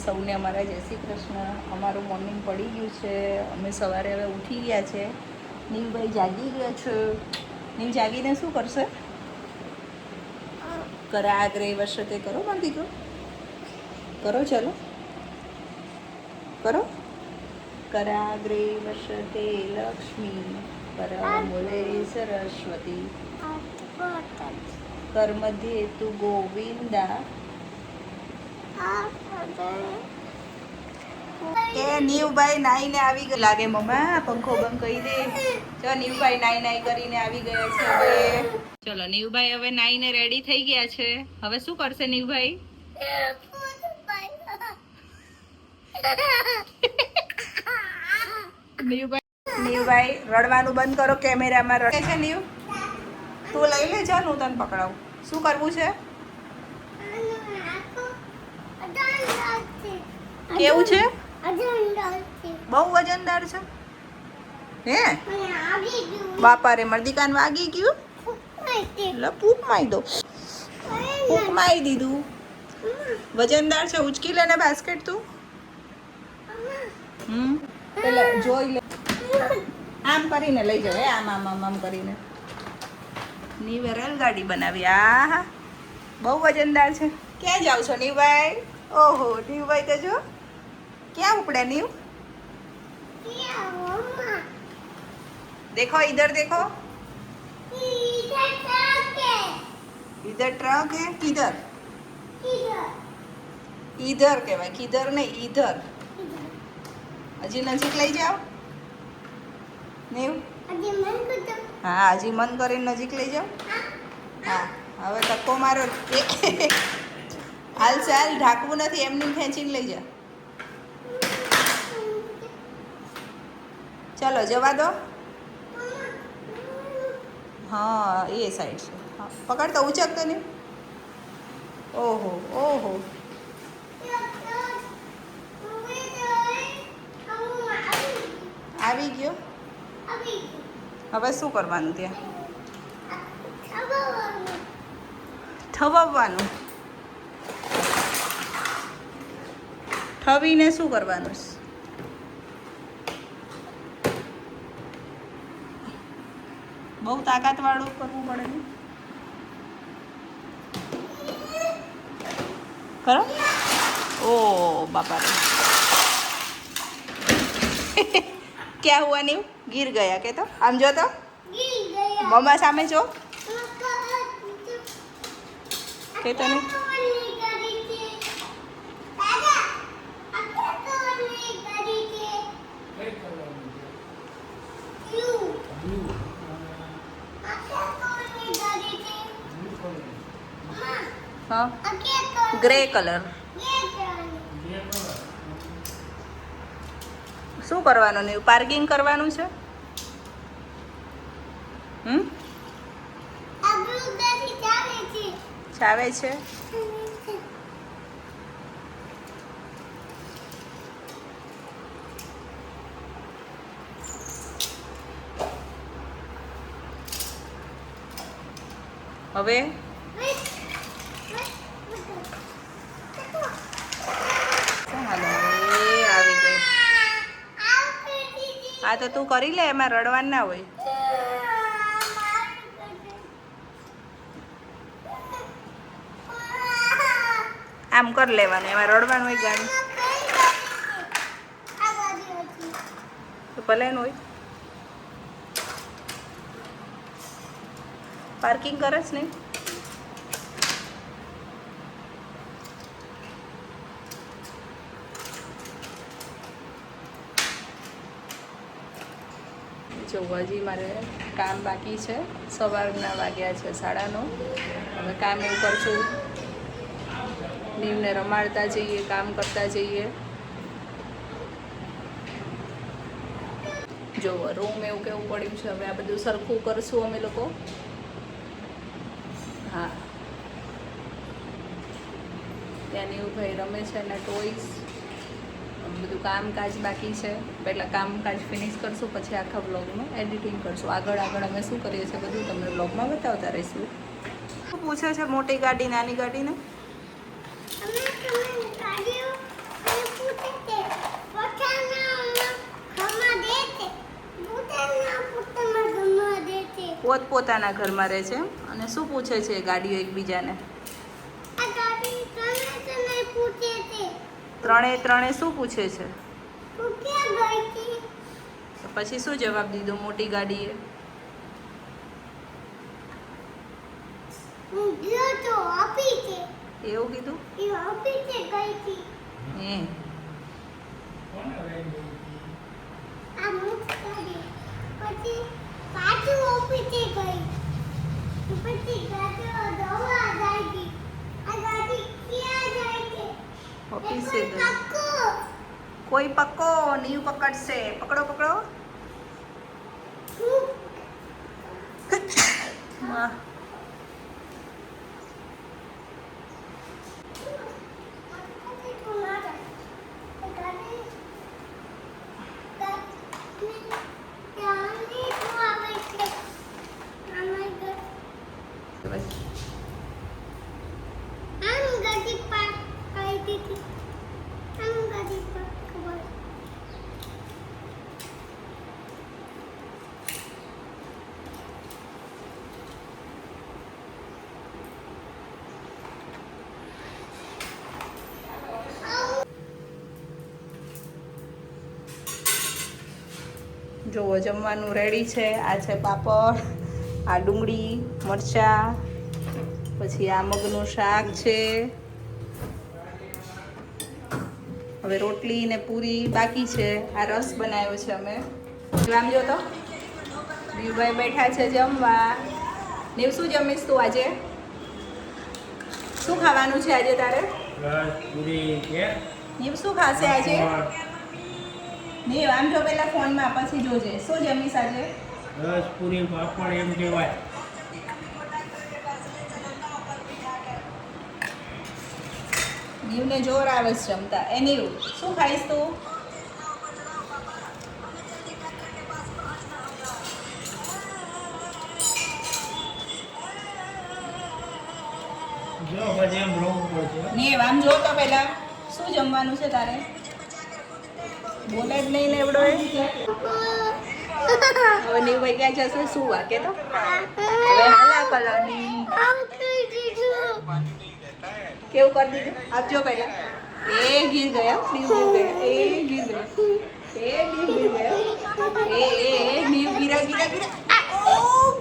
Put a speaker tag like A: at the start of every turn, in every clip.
A: સૌને અમારા જય શ્રી કૃષ્ણ. અમારું મોર્નિંગ પડી ગયું છે. અમે સવારે હવે ઉઠી ગયા છે. નીવભાઈ જાગી ગયા છે. નીવ જાગીને શું કરશે? કરાગ્રે વર્ષતે કરો મારી દીકરો, કરો ચલો કરો. કરાગ્રે વર્ષતે લક્ષ્મી, કરમૂલે સરસ્વતી, કર્મધ્યે તુ ગોવિંદા. કે નીવભાઈ નાઈને આવી ગયા લાગે. મમ્મા પંખો બંધ કરી દે. ચલો નીવભાઈ નાઈ કરીને આવી ગયા છે. હવે ચલો નીવભાઈ હવે નાઈને રેડી થઈ ગયા છે. હવે શું કરશે નીવભાઈ? નીવભાઈ રડવાનું બંધ કરો. કેમેરામાં રડે છે નીવ. તું લઈ લે જા, હું તને પકડાવું. શું કરવું છે? કેવું છે? બહુ વજનદાર છે. હે બાપા રે, મારી દીકાને વાગી ગયું. લે પૂક મારી દો. પૂક મારી દીધું. વજનદાર છે. ઉચકી લે ને બાસ્કેટ તું. પેલા જોઈ લે. આમ કરીને લઈ જાવ. આમ આમ આમ આમ કરીને. નીવે રેલગાડી બનાવી. આ બહુ વજનદાર છે. ક્યાં જાવ છો નીવભાઈ? ઓહો નીવભાઈ તો જો ક્યાં ઉપડે નીવ. देखो इधर देखो, इधर ट्रक है. किधर? इधर કહેવાય, કિધર નહીં ઈધર. હજી નજીક લઈ જાઓ નીવ. હા હજી મન કરીને નજીક લઈ જાઓ. હા હવે ધક્કો મારો. હાલ ચાલ, ઢાંકવું નથી, એમનું ખેંચીને લઈ જા. ચલો જવા દો. હા એ સાઈડ છે. હા પકડ તો, ઉચકતો નહીં. ઓહો ઓહો. આવી ગયો. હવે શું કરવાનું ત્યાં? ઠવાવવાનું. ઠવીને શું કરવાનું? બહુ તાકાત વાળું કરવું પડે ને. કરો. ઓ બાપા રે. क्या हुआ नीव? गिर गया के? तो आम जो तो मम्मा सामे जो के तो नहीं. हाँ ग्रे कलर. શું કરવાનું નહીં? પાર્કિંગ કરવાનું છે. ચાવે છે. હવે હા તો તું કરી લે, એમાં રડવાનું ના હોય. આમ કરી લેવાનું, એમાં રડવાનું હોય. ગાડી તો ભલે હોય. પાર્કિંગ કરે છે નહીં. જો હજી મારે કામ બાકી છે. સવારના વાગ્યા છે 9:30. હવે કામ એવું કરશું, નીવને રમાડતા જઈએ, કામ કરતા જઈએ. જો રૂમ એવું કેવું પડ્યું છે. હવે આ બધું સરખું કરશું અમે લોકો. હા ત્યાં નીવભાઈ રમે છે એના ટોયસ. બધું કામકાજ બાકી છે. પહેલાં કામકાજ ફિનિશ કરશું, પછી આખા બ્લોગનું એડિટિંગ કરશું. આગળ અમે શું કરીએ છીએ બધું તમને બ્લોગમાં બતાવતા રહીશું. શું પૂછે છે? મોટી ગાડી નાની ગાડીને? પોતપોતાના ઘરમાં રહે છે અને શું પૂછે છે ગાડીઓ એકબીજાને? ત્રણે શું પૂછે છે? પછી શું જવાબ દીધો મોટી ગાડીએ? એવું કીધું? હે ઓફિસે ગઈ. કોઈ પક્કો નીવ પકડશે. પકડો પકડો. વાહ. જુઓ જમવાનું રેડી છે. આ છે પાપડ, આ ડુંગળી મરચાં, પછી આ મગનું શાક છે. હવે રોટલી ને પૂરી બાકી છે. આ રસ બનાવ્યો છે અમે. આમ જો તો દીવભાઈ બેઠા છે જમવા. નીવ શું જમીશ તું આજે? શું ખાવાનું છે આજે તારે? નીવ શું ખાશે આજે? નહીં આમ જો પેલા ફોનમાં પછી જોજે. શું જમીશ આજે?
B: રસ પૂરી પાપડ એમ કહેવાય.
A: નીવને જોર આવે છે જમતા. એ નીવ શું ખાઈશ તું?
B: જો પછી એમ રોવું પડશે.
A: નીવ આમ જો તો પેલા શું જમવાનું છે તારે? બોલે જ નહીં ને એવડો એ. હવે નીવભાઈ ક્યાં જશે? શું વાગે તો હવે હાલા કલરની કેવું કરી દીધું? આપજો પહેલા. એ ગીર ગયા. નીવ ગીર ગયા. એ ગીર ગયા. એ નીવ ગીર ગયા. એ નીવ ગીરા ગીરા ગીરા. ઓ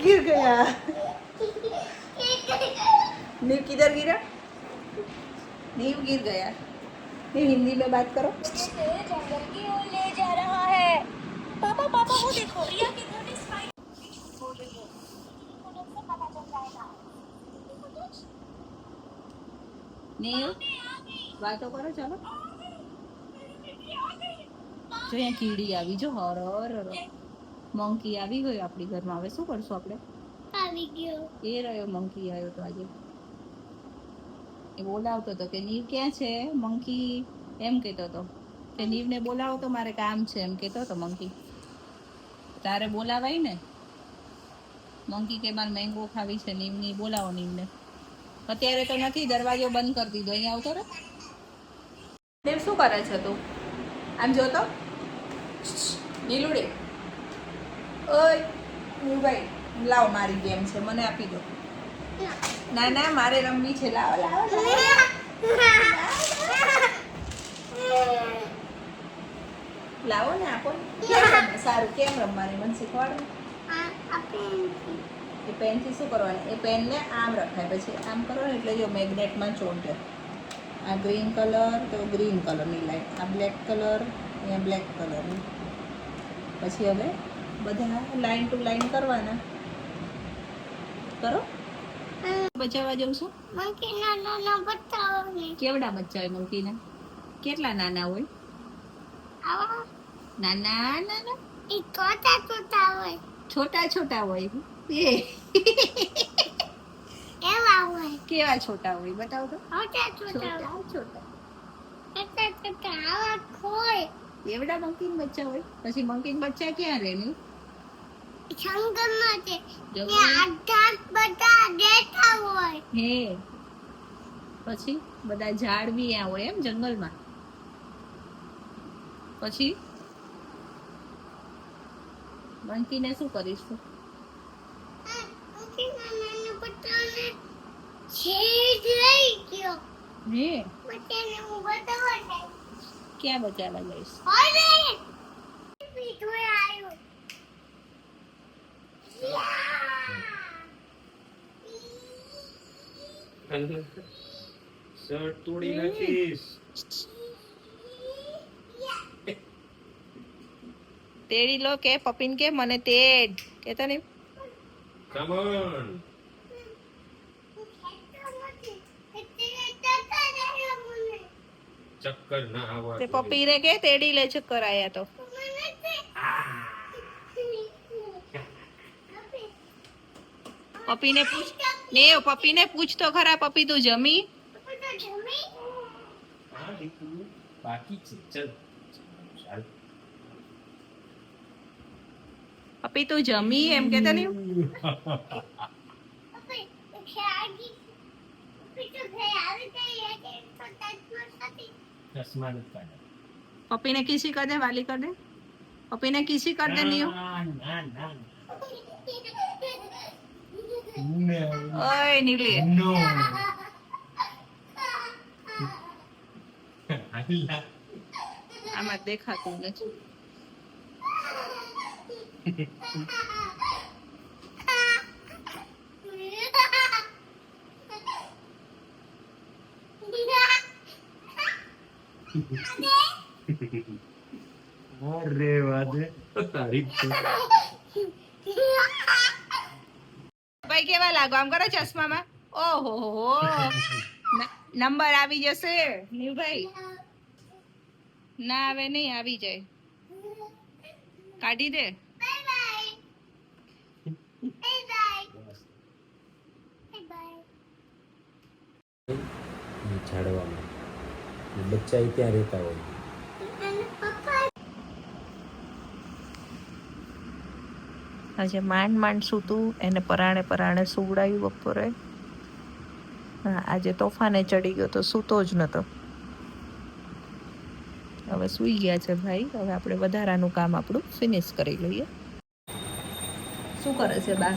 A: गिर गया. नीव किधर गिरा? नीव गिर गया. नीव हिंदी में बात करो. जंगल की ओर ले जा रहा है. पापा पापा वो देखो रिया की घर इस फाइल हो रही है. उधर से पता चल जाएगा. नीव વાતો કરો ચાલો. જો અહીંયા કીડી આવી. જો હર મંકી આવી ગયો આપણી ઘરમાં. હવે શું કરશું આપણે? આવી ગયો. એ રહ્યો મંકી આવ્યો તો આજે. એ બોલાવતો હતો કે નીવ ક્યાં છે મંકી? એમ કહેતો હતો કે નીવને બોલાવો તો મારે કામ છે એમ કહેતો હતો મંકી. તારે બોલાવાય ને. મંકી કે મારે મેંગો ખાવી છે નીવની. બોલાવો નીવને. અત્યારે તો નથી. દરવાજો બંધ કરી દીધો. અહીંયા આવતો રે. દેવ શું કરે છે તું? આમ જોતો નીલુડી. ઓય નીલભાઈ લાવો મારી ગેમ છે મને આપી દો. ના ના મારે રમવી છે. લાવો લાવો લાવો ને આપો. સારું કેમ રમવાની મને શીખવાડો. એ પેનથી શું કરવાનું? એ પેનને આમ રખાય પછી આમ કરો ને એટલે જો મેગ્નેટમાં ચોંટે. આ ગ્રીન કલર તો ગ્રીન કલરની લાઈટ. આ બ્લેક કલર અહીંયા બ્લેક કલરની. પછી હવે બધા લાઈન ટુ લાઈન કરવાના. કરો. બચાવવા જઉં છું. મંકી નાના બચ્ચા હોય. કેવડા બચ્ચા હોય મંકીના? કેટલા નાના હોય? આવા નાના નાના. એ છોટા છોટા હોય. છોટા છોટા હોય. એ કેવા હોય? કેવા છોટા હોય બતાવો તો. છોટા છોટા છોટા છોટા છોટા આવા હોય. એવડા મંકીન બચ્ચા હોય. પછી મંકીન બચ્ચા ક્યાં રહે? ને જંગલમાં છે. એ આધાર બધા દેખા હોય. હે પછી બધા ઝાડ બી આ હોય એમ જંગલમાં. પછી મંકીને શું કરીશ તું? હે ક્યાં બચાવવા જઈશ?
B: શર્ટ તોડી નાખીશ.
A: તેડી લો કે પપ્પીને કે મને તેડ કેતો નહીં.
B: Come on. ચક્કર ના આવવા
A: તે પપ્પી રે કે તેડી લે ચક્કર આયા તો. પપ્પીને પૂછ ને, પપ્પીને પૂછ તો ખરા. પપ્પી તું જમી?
B: હા દીકુ બાકી છે. ચલ ચાલ.
A: પપ્પી તું જમી એમ કેતો નહીં.
B: ચશ્મા નથી કાઢ્યા.
A: પપ્પીને કિસી કર દે, વાલી કર દે. પપ્પીને કિસી કર દે નિયો.
B: ના ના
A: ઓય નીલી
B: નો. આલા
A: આમાં દેખાતું નથી.
B: અરે વાદે તારીફ છે.
A: ભાઈ કેવા લાગો આમ કરો ચશ્મામાં? ઓહો હો નંબર આવી જશે નીવભાઈ. ના આવે નહીં, આવી જાય. કાઢી દે.
B: ઝાડવામાં બચ્ચા ત્યાં રહેતા હોય.
A: આજે માંડ સૂતું એને પરાણે સુવડાયું બપોરે. હા આજે તોફાને ચડી ગયો તો સૂતો જ નતો. હવે સૂઈ ગયા છે ભાઈ. હવે આપણે વધારાનું કામ આપણું ફિનિશ કરી લઈએ. શું કરે છે બા?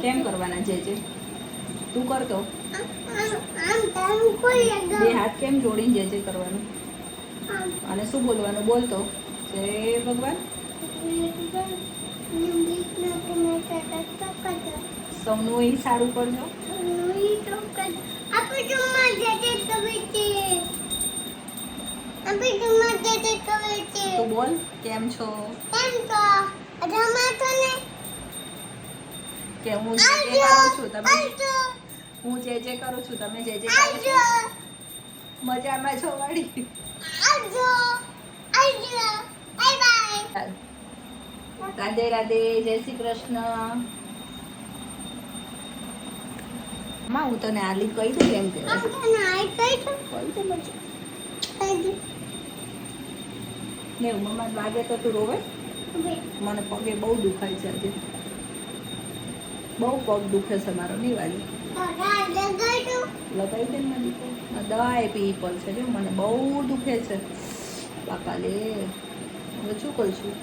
A: કેમ કરવાના જે તું કરતો? બે હાથ કેમ જોડીને જે કરવાનું? અને શું બોલવાનું? બોલતો જય ભગવાન. સૌનું એ સારું કરજો. તો બોલ કેમ છો? કે હું જે કરું છું તમે કરું છું તમે જે કરો છો મજામાં છો વાળી. રાધે રાધે, જય શ્રી કૃષ્ણ. માં હું તને આલી કહી દઉં એમ કે ને મમ્મા વાગે તો તું રોવે. મને પગે બહુ દુખાય છે આજે. બહુ પગ દુખે છે મારો. નહીં વાલી લગાવી દે ને દીકરો. દવા પી પડશે જો મને બહુ દુખે છે બાપા લે. હવે શું કરશું?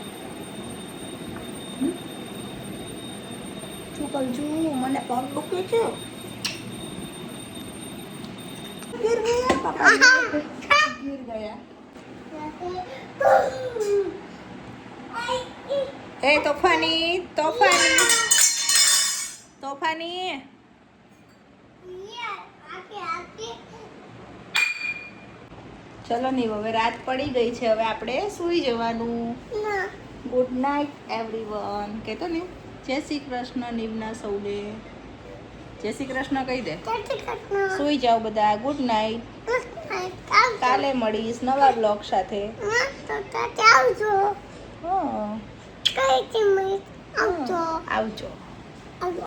A: શું કરશું? મને પગ દુખે છે. ગીર ગયા બાપા, ગીર ગયા. એ તોફાની ચલો નહીં હવે રાત પડી ગઈ છે. હવે આપણે સૂઈ જવાનું. Good night everyone. કહેતો ને જય શ્રી કૃષ્ણ નીવના સૌને. જય શ્રી કૃષ્ણ કહી દે. સૂઈ જાઓ બધા. Good night. કાલે મળીશ નવા બ્લોગ સાથે. આવજો.